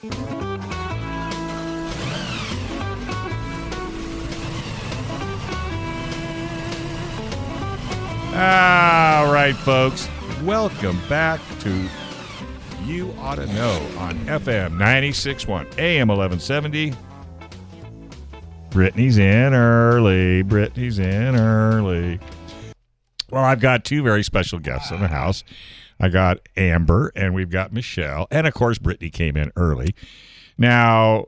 All right, folks. Welcome back to You Ought to Know on FM 96.1, AM 1170. Brittany's in early. Well, I've got two very special guests in the house. I got Amber, and we've got Michelle. And, of course, Brittany came in early. Now,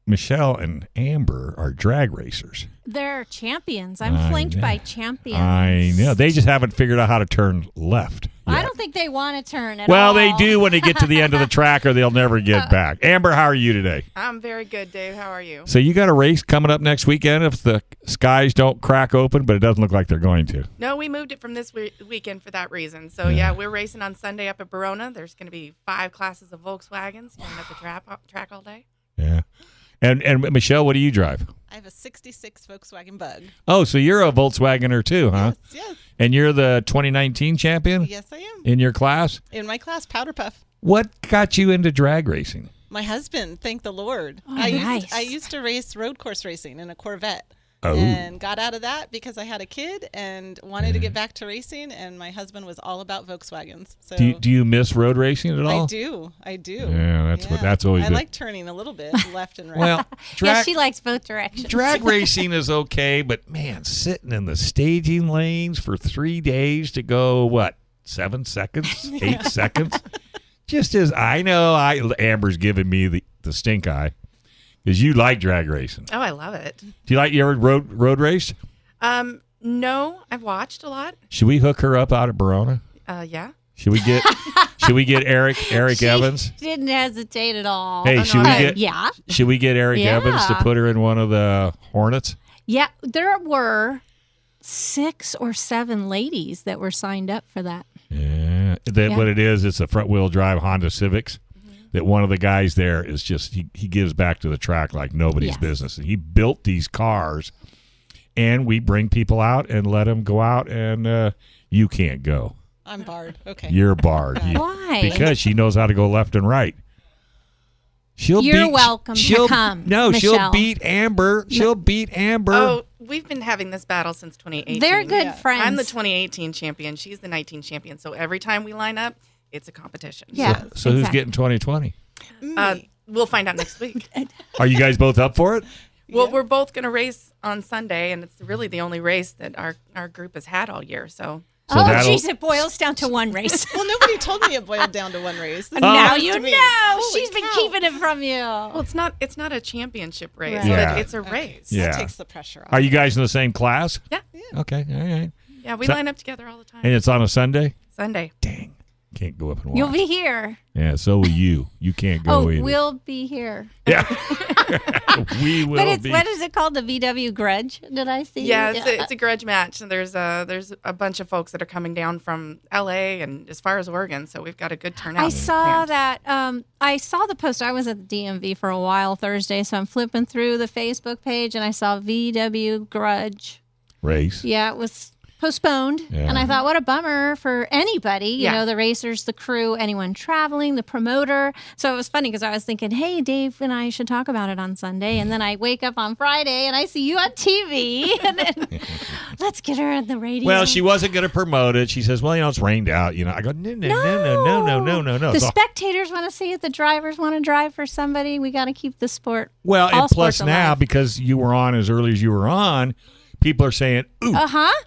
Michelle and Amber are drag racers. They're champions. I'm flanked by champions. I know. They just haven't figured out how to turn left yet. I don't think they want to turn at all. Well, they do when they get to the end of the track, or they'll never get back. Amber, how are you today? I'm very good, Dave. How are you? So you got a race coming up next weekend if the skies don't crack open, but it doesn't look like they're going to. No, we moved it from this weekend for that reason. So, yeah, we're racing on Sunday up at Verona. There's going to be 5 classes of Volkswagens going up the track all day. Yeah. And Michelle, what do you drive? I have a 66 Volkswagen Bug. Oh, so you're a Volkswagener too, huh? Yes. And you're the 2019 champion? Yes, I am. In your class? In my class, Powder Puff. What got you into drag racing? My husband, thank the Lord. Oh, I used to race road course racing in a Corvette. Oh. And got out of that because I had a kid and wanted to get back to racing, and my husband was all about Volkswagens. So Do you miss road racing at all? I do. Yeah, that's always I good. like turning a little bit left and right. Well, Yeah, she likes both directions. drag racing is okay, but man, sitting in the staging lanes for 3 days to go, 7 seconds, 8 seconds? Just as I know, Amber's giving me the stink eye. Because you like drag racing. Oh, I love it. Do you ever road race? No, I've watched a lot. Should we hook her up out at Verona? Yeah. Should we get Eric She Evans? didn't hesitate at all. Hey, Yeah. should we get Eric Yeah. Evans to put her in one of the Hornets? Yeah, there were 6 or 7 ladies that were signed up for that. Yeah. What it is, it's a front-wheel drive Honda Civics. That one of the guys there is just, he gives back to the track like nobody's business. And he built these cars, and we bring people out and let them go out, and you can't go. I'm barred. Okay. You're barred. Why? Because she knows how to go left and right. You're welcome to come, No, Michelle. she'll beat Amber. She'll beat Amber. Oh, we've been having this battle since 2018. They're good friends. I'm the 2018 champion. She's the 19 champion. So every time we line up, it's a competition. Yeah. So who's getting 2020? We'll find out next week. Are you guys both up for it? Well, we're both going to race on Sunday, and it's really the only race that our group has had all year. So Jeez, it boils down to one race. Well, nobody told me it boiled down to one race. Now you know. Holy She's been cow. keeping it from you. Well, it's not a championship race, Right. Yeah. but it's a race. Yeah. That takes the pressure off. Are you guys in the same class? Yeah. Okay, all right. Yeah, we So- line up together all the time. And it's on a Sunday? Sunday. Dang. Can't go up and watch. You'll be here. Yeah, so will you. You can't go either. We'll be here. Yeah. We will But be. what is it called? The VW Grudge? Did I see? Yeah, it's a grudge match, and there's a bunch of folks that are coming down from LA and as far as Oregon, so we've got a good turnout. I saw planned. that. I saw the post. I was at the DMV for a while Thursday, so I'm flipping through the Facebook page, and I saw VW Grudge. Race. Yeah, it was postponed. Yeah. And I thought, what a bummer for anybody, you know, the racers, the crew, anyone traveling, the promoter. So it was funny because I was thinking, hey, Dave and I should talk about it on Sunday. And then I wake up on Friday and I see you on TV. And then let's get her on the radio. Well, she wasn't going to promote it. She says, well, it's rained out. I go, no. The spectators want to see it. The drivers want to drive for somebody. We got to keep the sport. Well, all and plus sports now, alive. because you were on as early as you were on, people are saying, ooh,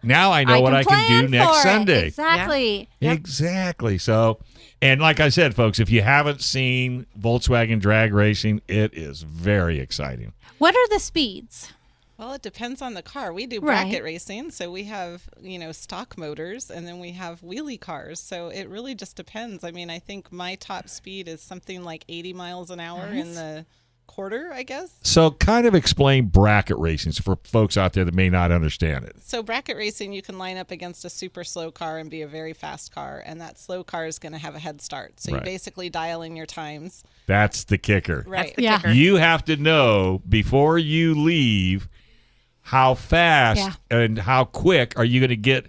now I know what I can do next Sunday. Exactly. Yeah. Exactly. So, and like I said, folks, if you haven't seen Volkswagen drag racing, it is very exciting. What are the speeds? Well, it depends on the car. We do bracket racing, so we have, stock motors, and then we have wheelie cars. So it really just depends. I mean, I think my top speed is something like 80 miles an hour in the quarter, I guess. So kind of explain bracket racing for folks out there that may not understand it. So bracket racing, you can line up against a super slow car and be a very fast car, and that slow car is going to have a head start. So you basically dial in your times. That's the kicker. Right. Kicker. You have to know before you leave how fast and how quick are you going to get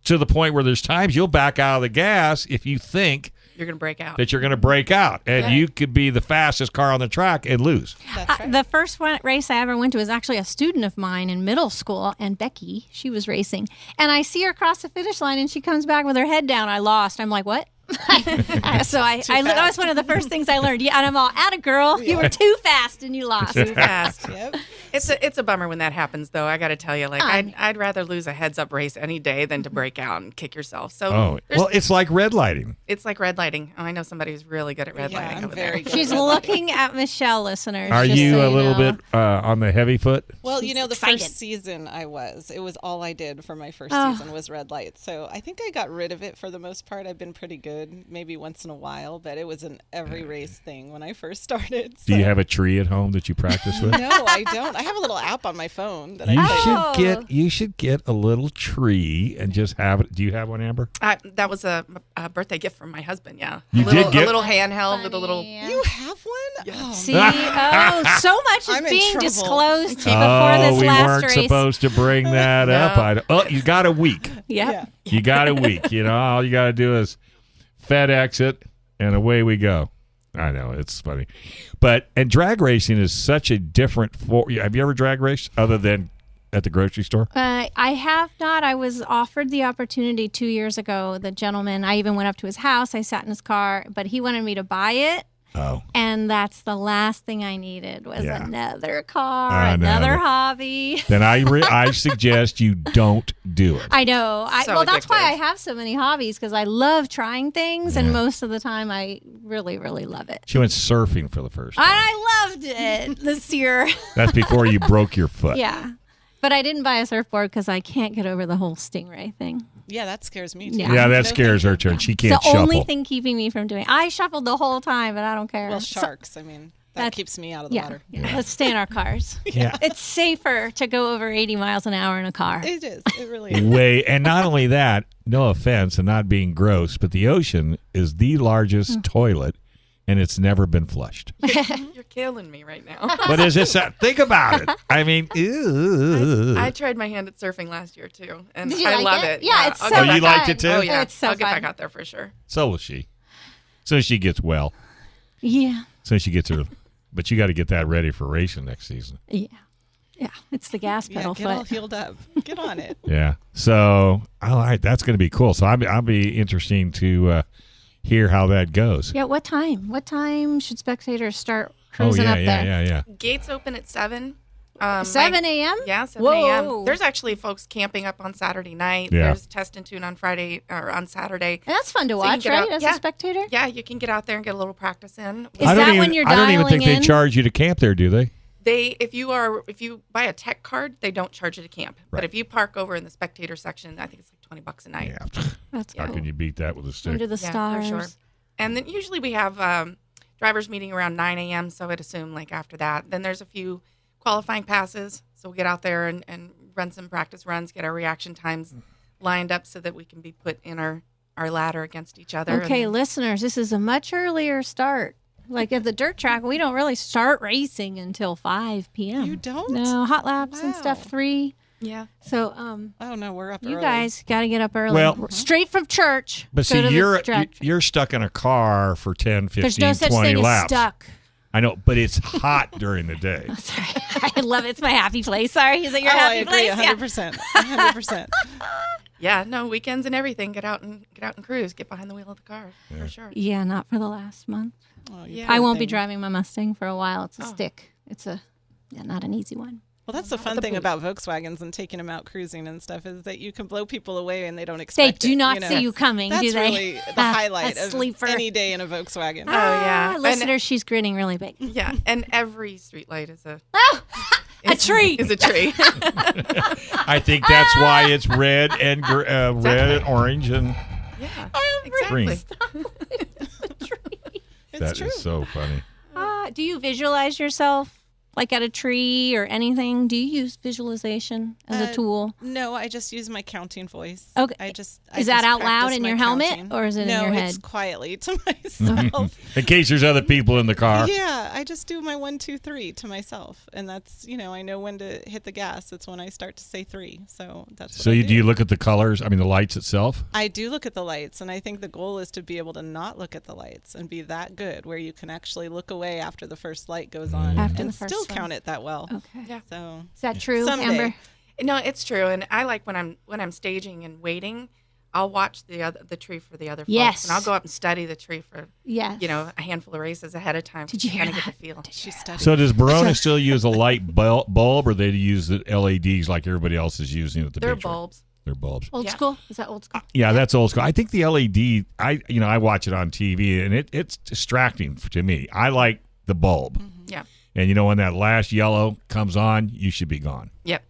to the point where there's times you'll back out of the gas if you think you're going to break out. That you're going to break out. And you could be the fastest car on the track and lose. That's right. The first race I ever went to was actually a student of mine in middle school, and Becky, she was racing. And I see her cross the finish line, and she comes back with her head down. I lost. I'm like, what? So that was one of the first things I learned. Yeah, and I'm all, atta girl, you were too fast and you lost. Too fast. Yep. It's a bummer when that happens, though. I got to tell you, like I'd rather lose a heads-up race any day than to break out and kick yourself. So well, it's like red lighting. It's like red lighting. Oh, I know somebody who's really good at red lighting. I'm over very there. good. She's looking at Michelle, listeners. Are just you so a little know. bit on the heavy foot? Well, She's the excited. first season it was all I did for my first season was red lights. So I think I got rid of it for the most part. I've been pretty good, maybe once in a while, but it was an every race thing when I first started. So. Do you have a tree at home that you practice with? No, I don't. I have a little app on my phone that I You should get a little tree and just have it. Do you have one, Amber? That was a birthday gift from my husband. Yeah, You a little, did get a little handheld with a little. You have one? Yeah. Oh, See, so much is I'm in being trouble. disclosed before this we last weren't race. supposed to bring that up. You got a week. Yep. yeah. You got a week. All you got to do is FedEx it, and away we go. I know, it's funny. And drag racing is such a different have you ever drag raced other than at the grocery store? I have not. I was offered the opportunity 2 years ago. The gentleman, I even went up to his house. I sat in his car, but he wanted me to buy it. Oh. And that's the last thing I needed was Yeah. another car, I know. another hobby. Then I suggest you don't do it. I know. So That's why I addictive. have so many hobbies, because I love trying things, and most of the time I really, really love it. She went surfing for the first time. I loved it this year. That's before you broke your foot. Yeah. But I didn't buy a surfboard because I can't get over the whole stingray thing. Yeah, that scares me too. Yeah. Yeah, that No, scares her thank too. you. And she It's can't the shuffle. only thing keeping me from doing it. I shuffled the whole time, but I don't care. Well, So- sharks. I mean, that keeps me out of the water. Yeah. Let's stay in our cars. Yeah. It's safer to go over 80 miles an hour in a car. It is. It really is. And not only that, no offense and not being gross, but the ocean is the largest toilet, and it's never been flushed. You're killing me right now. But is this? Think about it. I mean, ew. I tried my hand at surfing last year too, and Did you I like love it? it. Yeah, it's I'll so get Oh, you back- liked it too? Oh yeah, It's so I'll get fun. back out there for sure. So will she. So she gets well. Yeah. So she gets her. But you got to get that ready for racing next season. Yeah. Yeah. It's the gas Yeah, pedal get all foot. healed up. Get on it. Yeah. So, all right, that's going to be cool. So I'll be interesting to hear how that goes. Yeah. What time? What time should spectators start cruising oh, up there? yeah. Gates open at 7. 7 a.m.? Yeah, 7 Whoa. a.m. There's actually folks camping up on Saturday night. Yeah. There's test and tune on Friday or on Saturday. And that's fun to So you can watch, get right? out- As yeah. a spectator? Yeah, you can get out there and get a little practice in. Is that when you're I don't even dialing think they in? charge you to camp there, do they? If you buy a tech card, they don't charge you to camp. Right. But if you park over in the spectator section, I think it's like $20 a night. Yeah. That's How cool. can you beat that with a stick? Under the Yeah, stars. for sure. And then usually we have drivers meeting around 9 a.m. So I'd assume like after that. Then there's a few qualifying passes. So we'll get out there and run some practice runs, get our reaction times lined up so that we can be put in our ladder against each other. Okay, And listeners, this is a much earlier start. Like at the dirt track, we don't really start racing until 5 p.m. You don't? No, hot laps and stuff, Wow. 3. yeah. So, Oh no, we're up you early. guys got to get up early. Well- Straight from church. But go see, to the you're track. you're stuck in a car for 10, 15, There's no such 20 thing laps. as stuck. I know, but it's hot during the day. Sorry, I love it. It's my happy place. Sorry, is it your Oh, I happy agree, place? 100%. 100%. Yeah, no, weekends and everything. Get out and cruise. Get behind the wheel of the car for sure. Yeah, not for the last month. Oh, you Yeah. poor I won't be thing. driving my Mustang for a while. It's a Oh. stick. It's not an easy one. Well, that's the fun the thing boot. about Volkswagens and taking them out cruising and stuff is that you can blow people away and they don't They expect do it, not you know? see you coming, That's do they? really the highlight A of sleeper. any day in a Volkswagen. yeah. And- Listeners, she's grinning really big. Yeah, and every street light is a tree. Is a tree. I think that's why it's red and red and orange, and Yeah, green. exactly. It's that true. is so funny. Do you visualize yourself like at a tree or anything? Do you use visualization as a tool? No, I just use my counting voice. Okay. Is that out loud in your helmet or is it in your head? No, it's quietly to myself. In case there's other people in the car. Yeah, I just do my 1, 2, 3 to myself, and that's I know when to hit the gas. It's when I start to say 3. So that's. So do you look at the colors? I mean, the lights itself. I do look at the lights, and I think the goal is to be able to not look at the lights and be that good where you can actually look away after the first light goes on and still count it that well. Okay. Yeah. So is that true, someday. Amber? No, it's true, and I like when I'm staging and waiting. I'll watch the tree for the other folks, Yes. and I'll go up and study the tree for Yes. a handful of races ahead of time. Did you hear kind of that? get the feel? She studied. So does Verona still use a light bulb, or they use the LEDs like everybody else is using at the They're big track? bulbs. They're bulbs. Old school? Is that old school? Yeah, that's old school. I think the LED. I watch it on TV, and it's distracting to me. I like the bulb. Mm-hmm. Yeah. And when that last yellow comes on, you should be gone. Yep.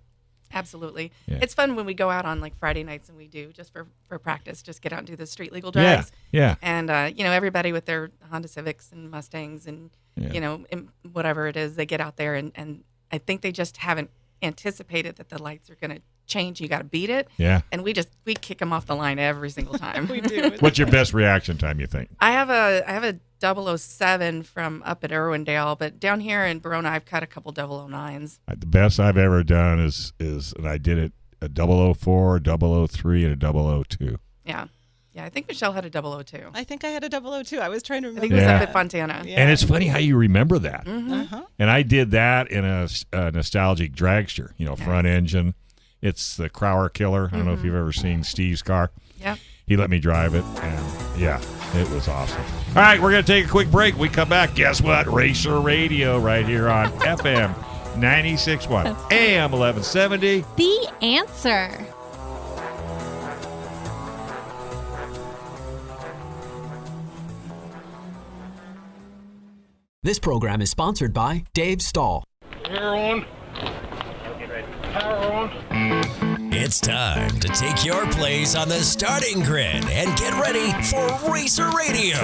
Absolutely. Yeah. It's fun when we go out on like Friday nights and we do just for practice, just get out and do the street legal drives. Yeah. And, everybody with their Honda Civics and Mustangs and, and whatever it is, they get out there and I think they just haven't anticipated that the lights are going to change. You got to beat it. Yeah. And we kick them off the line every single time. We do. What's your best reaction time, you think? I have a 007 from up at Irwindale, but down here in Verona, I've cut a couple 009s. The best I've ever done is and I did it a 004, 003, and a 002. Yeah. Yeah, I think Michelle had a 002. I think I had a 002. I was trying to I remember. think it was Yeah. up at Fontana. Yeah. And it's funny how you remember that. Mm-hmm. And I did that in a nostalgic dragster, front engine. It's the Crower Killer. I don't know if you've ever seen Steve's car. Yep. He let me drive it, and yeah, it was awesome. All right, we're going to take a quick break. We come back. Guess what? Racer Radio right here on FM 96.1, AM 1170. The answer. This program is sponsored by Dave Stahl. Power on. Power on. It's time to take your place on the starting grid and get ready for Racer Radio.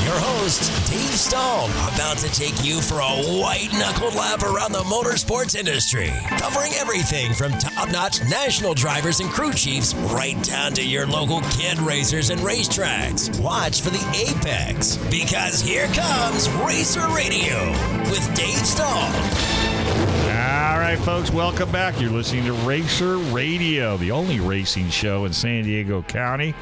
Your host, Dave Stahl, about to take you for a white-knuckled lap around the motorsports industry, covering everything from top-notch national drivers and crew chiefs right down to your local kid racers and racetracks. Watch for the apex, because here comes Racer Radio with Dave Stahl. All right, folks, welcome back. You're listening to Racer Radio, the only racing show in San Diego County.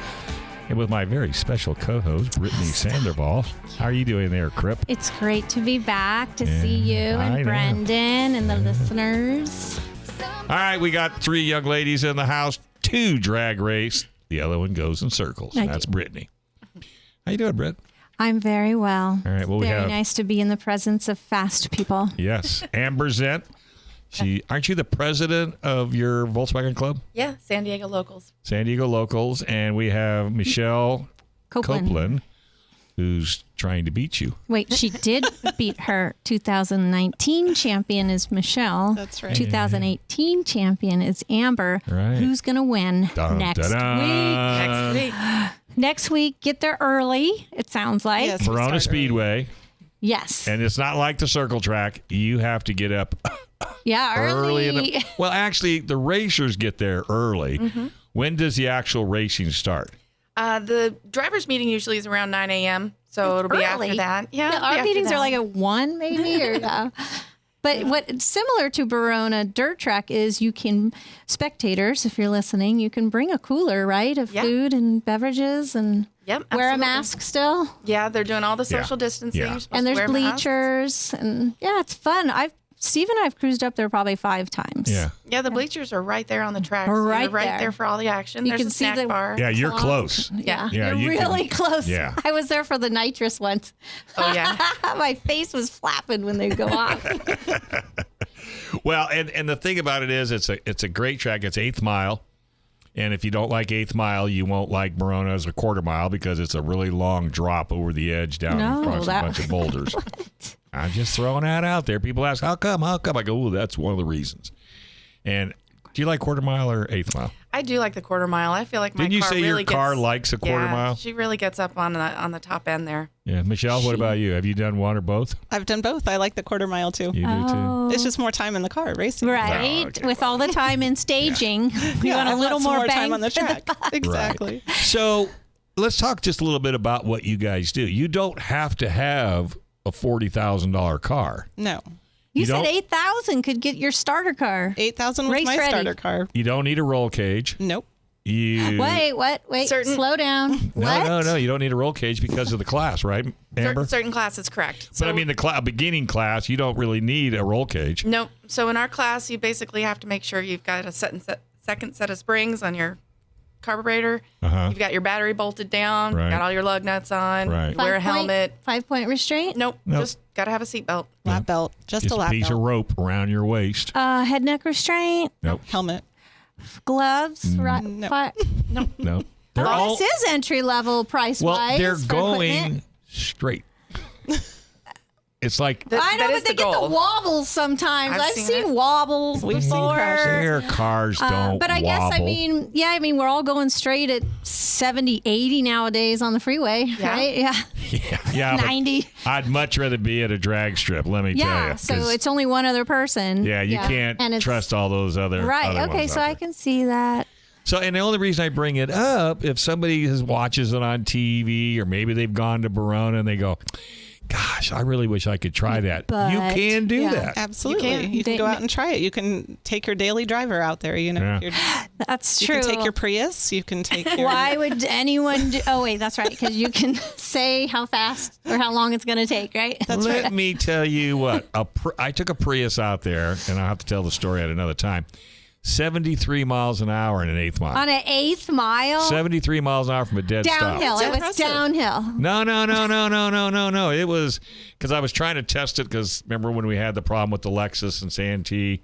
And with my very special co-host, Brittany Sandoval. How are you doing there, Crip? It's great to be back to see you and Brendan and the listeners. All right, we got 3 young ladies in the house, 2 drag race. The other one goes in circles. That's Brittany. How you doing, Britt? I'm very well. All right, well, we very have nice to be in the presence of fast people. Yes, Amber Zent. Aren't you the president of your Volkswagen Club? Yeah, San Diego Locals. San Diego Locals, and we have Michelle Copeland, who's trying to beat you. Wait, she did beat her 2019 champion is Michelle. That's right. 2018 champion is Amber. Right. Who's going to win next week? Next week, get there early, it sounds like. Yes, we Verona start Speedway. Yes. And it's not like the circle track. You have to get up Yeah, early. Well, actually, the racers get there early. Mm-hmm. When does the actual racing start? The driver's meeting usually is around 9 a.m., so it'll be after that. Yeah, it'll be our after meetings that. are like at 1 maybe. Or But what's similar to Verona Dirt Track is you can, spectators, if you're listening, you can bring a cooler, right, of food and beverages and wear a absolutely. mask still. Yeah, they're doing all the social distancing. Yeah. You're supposed And to there's wear masks. bleachers. And yeah, it's fun. Steve and I have cruised up there probably 5 times. Yeah. Yeah, the bleachers are right there on the track. Right so you're there. for all the action. You There's can a see snack the- bar. Yeah, you're close. Yeah. Yeah, You're you can- really close. Yeah. I was there for the nitrous once. Oh, yeah. My face was flapping when they go off. Well, and the thing about it is it's a great track. It's 8th mile. And if you don't like 8th mile, you won't like Verona as a quarter mile because it's a really long drop over the edge down across a bunch of boulders. I'm just throwing that out there. People ask, how come? I go, oh, that's one of the reasons. And do you like quarter mile or 8th mile? I do like the quarter mile. I feel like my Didn't you car say really your car likes a quarter mile? She really gets up on the top end there. Yeah, Michelle, what about you? Have you done one or both? I've done both. I like the quarter mile too. You do too. It's just more time in the car racing. Right. Oh, okay. With all the time in staging, we want a little more bang time on the for track. buck. Exactly. Right. So let's talk just a little bit about what you guys do. You don't have to have a $40,000 car. No. You don't- said 8,000 could get your starter car. 8,000 was Race my ready. starter car. You don't need a roll cage. Nope. You Wait. Slow down. What? No. You don't need a roll cage because of the class, right, Amber? Certain classes, correct. But I mean, the beginning class, you don't really need a roll cage. Nope. So in our class, you basically have to make sure you've got a second set of springs on your carburetor. You've got your battery bolted down. Right. Got all your lug nuts on. Right. You wear a helmet. 5-point restraint. Nope. Just got to have a seatbelt. Lap belt. Just a a lap piece belt. of rope around your waist. Head neck restraint. Nope. Helmet. Gloves. Right. No. No. They're all This is entry level price well. wise. They're for going equipment. straight. It's like I know, that but is they the get goal. the wobbles sometimes. I've I've seen seen it. wobbles We've seen before. crashes. their cars don't. But I guess, I wobble. mean, we're all going straight at 70, 80 nowadays on the freeway, Yeah. right? Yeah. yeah, but 90. I'd much rather be at a drag strip. Let me tell Yeah. you. So 'cause, it's only one other person. yeah, you can't And it's- trust all those other Right. other Okay. ones So out I there. can see that. So, and the only reason I bring it up, if somebody watches it on TV or maybe they've gone to Verona and they go, gosh, I really wish I could try that. But, you can do yeah. that. Absolutely. You can. You can go out and try it. You can take your daily driver out there. You know, Yeah. That's you true. can take your Prius. You can take your. Why would anyone do? Oh, wait, that's right. Because you can say how fast or how long it's going to take, right? Let me tell you what. I took a Prius out there, and I'll have to tell the story at another time. 73 miles an hour in an eighth mile. On an eighth mile? 73 miles an hour from a dead Downhill. stop. It was impressive. downhill. No. It was because I was trying to test it because remember when we had the problem with the Lexus and Santee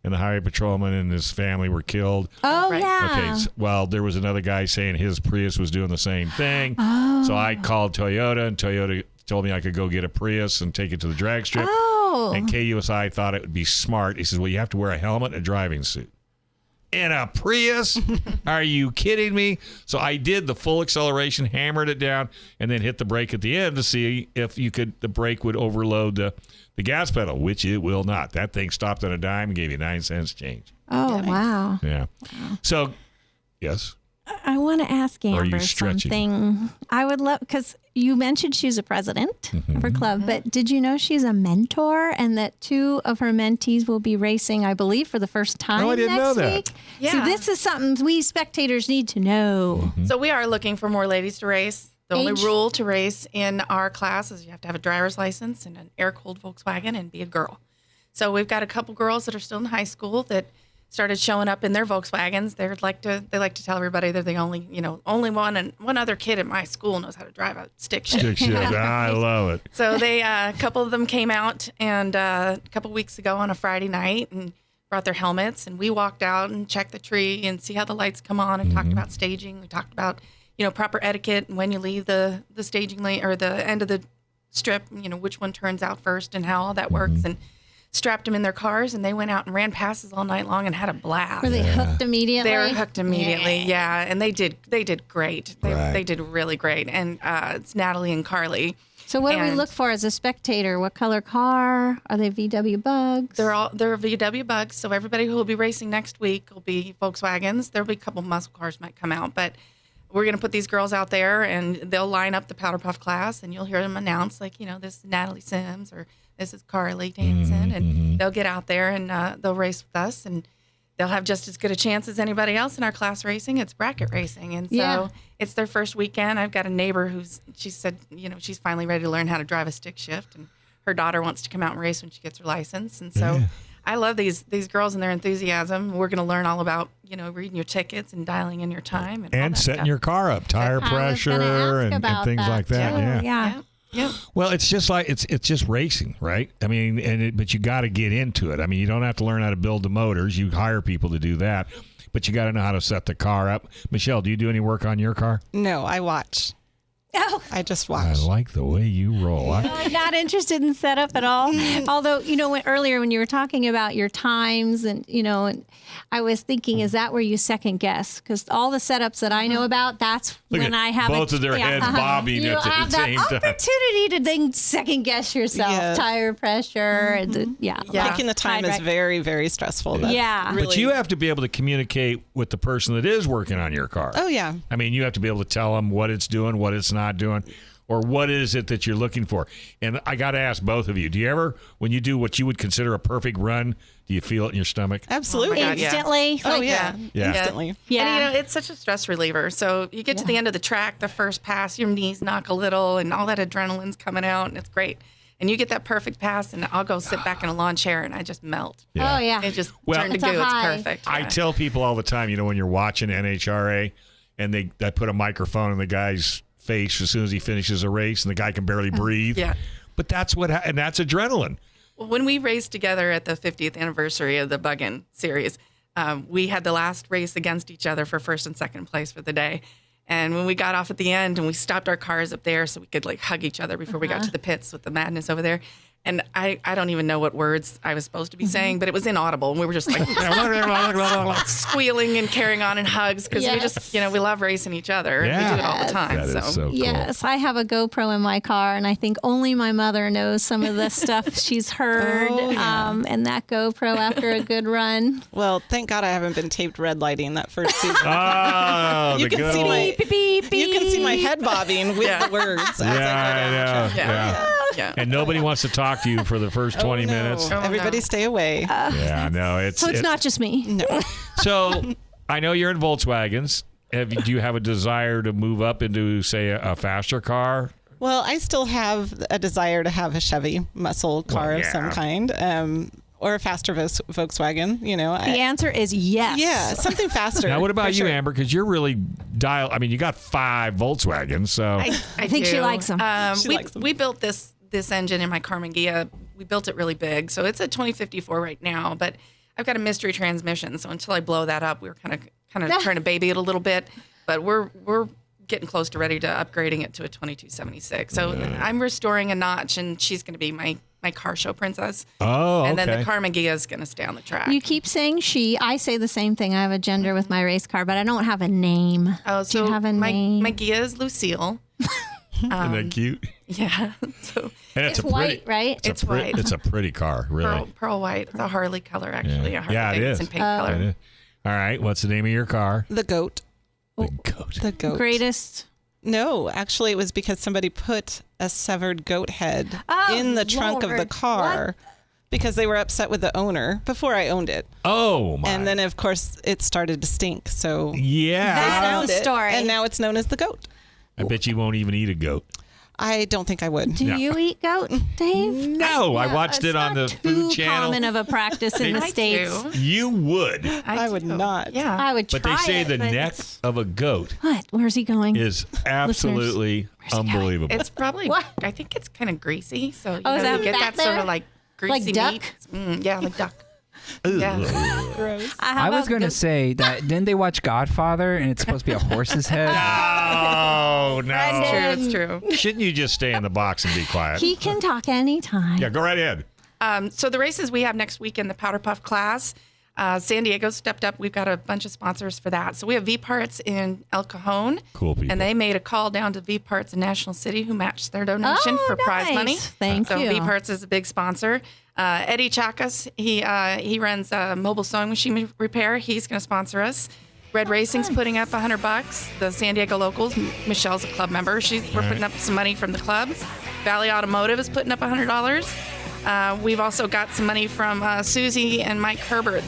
and the highway patrolman and his family were killed. Oh, Right. yeah. Okay, well, there was another guy saying his Prius was doing the same thing. So I called Toyota, and Toyota told me I could go get a Prius and take it to the drag strip. Oh. And KUSI thought it would be smart. He says, well, you have to wear a helmet and a driving suit. In a Prius? Are you kidding me? So I did the full acceleration, hammered it down, and then hit the brake at the end to see if the brake would overload the gas pedal, which it will not. That thing stopped on a dime and gave you 9 cents change. Oh, wow. Yeah. So, yes. I want to ask Or are you Amber stretching? something. I would love, because you mentioned she's a president Mm-hmm. of her club, but did you know she's a mentor and that 2 of her mentees will be racing, I believe, for the first time Oh, I didn't know next that. week? Yeah. So this is something we spectators need to know. So we are looking for more ladies to race. The only Age? rule to race in our class is you have to have a driver's license and an air-cooled Volkswagen and be a girl. So we've got a couple girls that are still in high school that started showing up in their Volkswagens. They like to tell everybody they're the only one, and one other kid at my school knows how to drive a stick shift. Stick shift. I love it. So they a couple of them came out and a couple weeks ago on a Friday night and brought their helmets, and we walked out and checked the tree and see how the lights come on and talked about staging. We talked about proper etiquette and when you leave the staging lane or the end of the strip, which one turns out first and how all that works, and strapped them in their cars, and they went out and ran passes all night long and had a blast. Were they hooked immediately? They were hooked immediately, yeah, and they did great. Right. They did really great, and it's Natalie and Carly. So what do we And- look for as a spectator? What color car? Are they VW Bugs? They're VW Bugs, so everybody who will be racing next week will be Volkswagens. There'll be a couple muscle cars might come out, but we're going to put these girls out there, and they'll line up the Powder Puff class, and you'll hear them announce, like, this is Natalie Sims, or this is Carly Danson, and they'll get out there, and they'll race with us, and they'll have just as good a chance as anybody else in our class racing. It's bracket racing, and so Yeah. it's their first weekend. I've got a neighbor she said, she's finally ready to learn how to drive a stick shift, and her daughter wants to come out and race when she gets her license, and so I love these girls and their enthusiasm. We're going to learn all about, reading your tickets and dialing in your time. And all And that setting stuff. your car up, tire I was gonna pressure, ask and about things like that. too. Yeah. Yeah. Yep. Well, it's just like it's just racing, right? I mean, but you got to get into it. I mean, you don't have to learn how to build the motors. You hire people to do that, but you got to know how to set the car up. Michelle, do you do any work on your car? No, I watch. Oh. I just I watch. like the way you roll. I'm not interested in setup at all. Although, earlier when you were talking about your times and I was thinking, is that where you second guess? Because all the setups that I know about, that's Look when at I have both of their heads bobbing you at the have same that time. opportunity to then second guess yourself. Yes. Tire pressure. And Picking the time is very, very stressful. That's really, But you have to be able to communicate with the person that is working on your car. Oh, yeah. I mean, you have to be able to tell them what it's doing, what it's not doing, or what is it that you're looking for. And I got to ask both of you, do you ever, when you do what you would consider a perfect run, do you feel it in your stomach? Absolutely. Oh my God, yeah. Instantly. Oh, yeah. Yeah. Instantly. Yeah. And it's such a stress reliever. So you get to the end of the track, the first pass, your knees knock a little, and all that adrenaline's coming out, and it's great. And you get that perfect pass, and I'll go sit back in a lawn chair, and I just melt. Oh, yeah. It just Well, turned to It's a goo. It's high. perfect. I Yeah. tell people all the time, when you're watching NHRA and they put a microphone in the guy's face as soon as he finishes a race and the guy can barely breathe. Yeah. But that's and that's adrenaline. Well, when we raced together at the 50th anniversary of the Bug-In series, we had the last race against each other for first and second place for the day. And when we got off at the end and we stopped our cars up there so we could hug each other before we got to the pits with the madness over there. And I don't even know what words I was supposed to be saying, but it was inaudible. And we were just squealing and carrying on in hugs because we just, we love racing each other. And we do it all the time. That is so cool. Yes, I have a GoPro in my car, and I think only my mother knows some of the stuff she's heard. Oh, yeah. And that GoPro after a good run. Well, thank God I haven't been taped red lighting that first season. Oh, You the can good see old... my- Beep, beep, beep. You can see my head bobbing with the words as I go down the track. Yeah. And nobody wants to talk to you for the first 20 no. minutes. Oh, Everybody no. stay away. Yeah, no, So it's not just me. No. So I know you're in Volkswagens. Do you have a desire to move up into, say, a faster car? Well, I still have a desire to have a Chevy muscle car of some kind, or a faster Volkswagen. The answer is yes. Yeah, something faster. Now, what about for you, sure. Amber? Because you're really you got 5 Volkswagens, so... I think she do. likes 'em. She likes 'em. We built this engine in my Carmen Ghia. We built it really big, so it's a 2054 right now. But I've got a mystery transmission, so until I blow that up, we're kind of trying to baby it a little bit. But we're getting close to ready to upgrading it to a 2276. So I'm restoring a notch, and she's going to be my car show princess. Oh, okay. And then the Carmen Ghia is going to stay on the track. You keep saying she. I say the same thing. I have a gender with my race car, but I don't have a name. Oh, Do you have a name? my Ghia is Lucille. Isn't that cute? Yeah. So And It's white, right? It's white. It's a pretty car, really. pearl white. It's a Harley color, actually. Yeah. A Harley Yeah, it Davidson is. pink It color. is. All right, what's the name of your car? The goat. The goat. The goat. Greatest. No, actually, it was because somebody put a severed goat head in the trunk of the Lord. car because they were upset with the owner before I owned it. Oh, my. And then, of course, it started to stink. So Yeah. That's found the it, story. and now it's known as the goat. I bet you won't even eat a goat. I don't think I would. Do Yeah. you eat goat, Dave? No, I watched It's it on the not Food too Channel. common of a practice in the I States. do. You would. I would do. not. Yeah. I would try But they say it, the but neck it's- of a goat What? Where's he going? is absolutely unbelievable. It's probably, What? I think it's kind of greasy. So, you Oh, is that you get back that sort there? of like greasy duck? meat. Yeah, like duck. Yeah. Gross. How I was about going to goat? say that didn't they watch Godfather and it's supposed to be a horse's head? Oh, no. It's true. Shouldn't you just stay in the box and be quiet? He can talk anytime. Yeah, go right ahead. So the races we have next week in the Powder Puff class, San Diego stepped up. We've got a bunch of sponsors for that. So we have V-Parts in El Cajon. Cool people. And they made a call down to V-Parts in National City who matched their donation Oh, for prize nice. money. Thank so you. V-Parts is a big sponsor. Eddie Chakas, he runs mobile sewing machine repair. He's going to sponsor us. Red Racing's putting up $100. The San Diego locals, Michelle's a club member. We're putting up some money from the club. Valley Automotive is putting up $100. We've also got some money from Susie and Mike Herbert.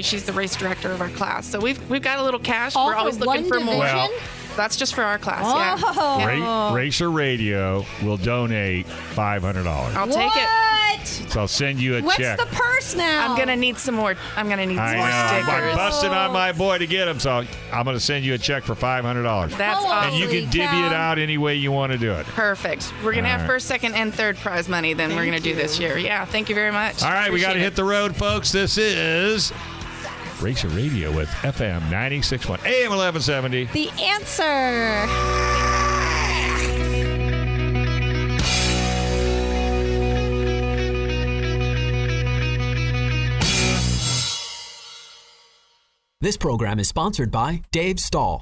She's the race director of our class. So we've got a little cash. All We're for always looking one for more. division? Well, That's just for our class. Oh. Yeah. Racer Radio will donate $500. I'll take it. What? So I'll send you a What's check. the purse now? I'm gonna need some more. I'm gonna need I some more know. I'm stickers. busting on my boy to get him, so I'm going to send you a check for $500. That's Holy awesome. And you can divvy it out any way you want to do it. Perfect. We're gonna have right. first, second, and third prize money. Then we're gonna do this year. Yeah. Thank you very much. All right, we got to Appreciate hit the road, folks. This is Racer Radio with FM 96.1 AM 1170. The answer. This program is sponsored by Dave Stahl.